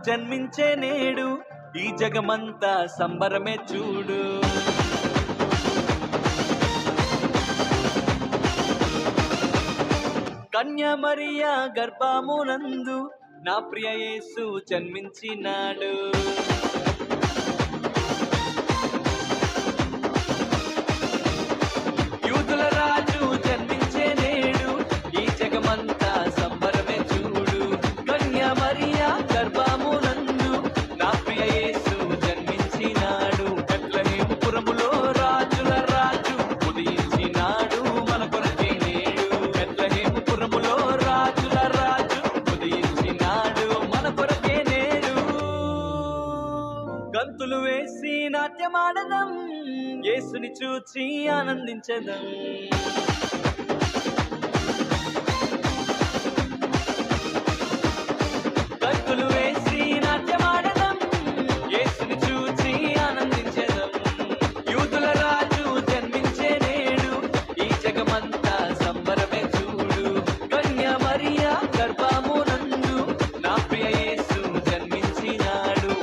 జన్మించే నేడు ఈ జగమంతా సంబరమే చూడు. కన్య మరియా గర్భమునందు నా ప్రియ యేసు జన్మించినాడు. యూదుల రాజు జన్మించే నేడు ఈ జగమంతా సంబరమే చూడు. కన్య మరియా గర్భమునందు నా ప్రియ యేసు జన్మించినాడు. బెత్లెహేము పురములో రాజుల రాజు ఉదయించినాడు మన కొరకే నేడు. బెత్లెహేము పురములో రాజుల రాజు ఉదయించినాడు మన కొరకే నేడు. గంతులు వేసి నాట్యమాడదం, యేసుని చూచి ఆనందించదం. గంతులు వేసి నాట్యమాడదం, యేసుని చూచి ఆనందించదం. యూదుల రాజు జన్మించే నేడు ఈ జగమంతా సంబరమే చూడు. కన్య మరియా గర్భమునందు నా ప్రియ యేసు జన్మించినాడు.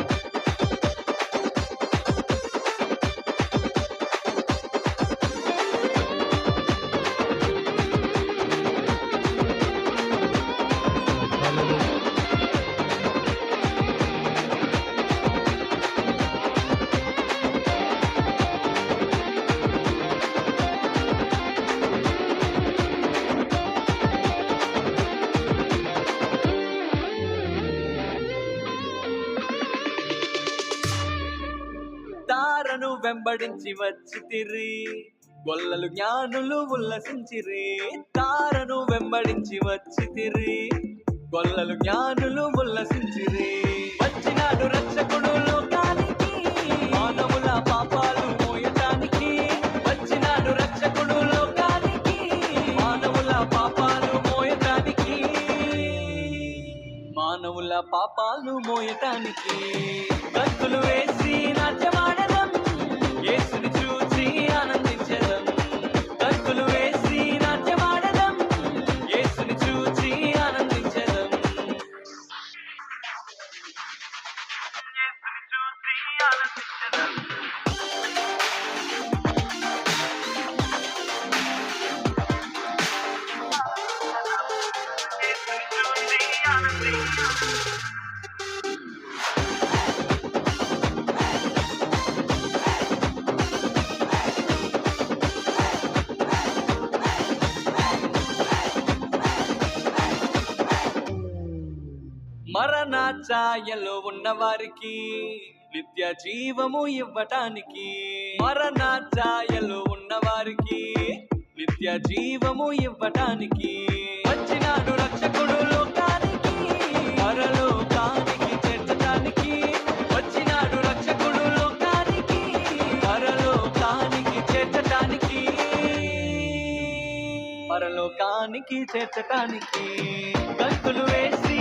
తారను వెంబడించి వచ్చితిరి, గొల్లలు జ్ఞానులు ఉల్లసించిరి. తారను వెంబడించి వచ్చితిరి, గొల్లలు జ్ఞానులు ఉల్లసించిరి. వచ్చినాడు రక్షకుడు లోకానికి, మానవుల పాపాలు మోయటానికి. వచ్చినాడు రక్షకుడు లోకానికి, మానవుల పాపాలు మోయటానికి. మానవుల పాపాలు మోయటానికి. గంతులు వేసి నాట్యమాడదం, యేసుని చూచి ఆనందించదం. గంతులు వేసి నాట్యమాడదం, యేసుని చూచి ఆనందించదం. మరణ ఛాయలో ఉన్న వారికి నిత్య జీవము ఇవ్వటానికి. మరణ ఛాయలో ఉన్న వారికి నిత్య జీవము ఇవ్వటానికి. వచ్చినాడు రక్షకుడు లోకానికి, పరలోకానికి చేర్చటానికి. వచ్చినాడు రక్షకుడు లోకానికి, పరలోకానికి చేర్చటానికి. పరలోకానికి చేర్చటానికి. గంతులు వేసి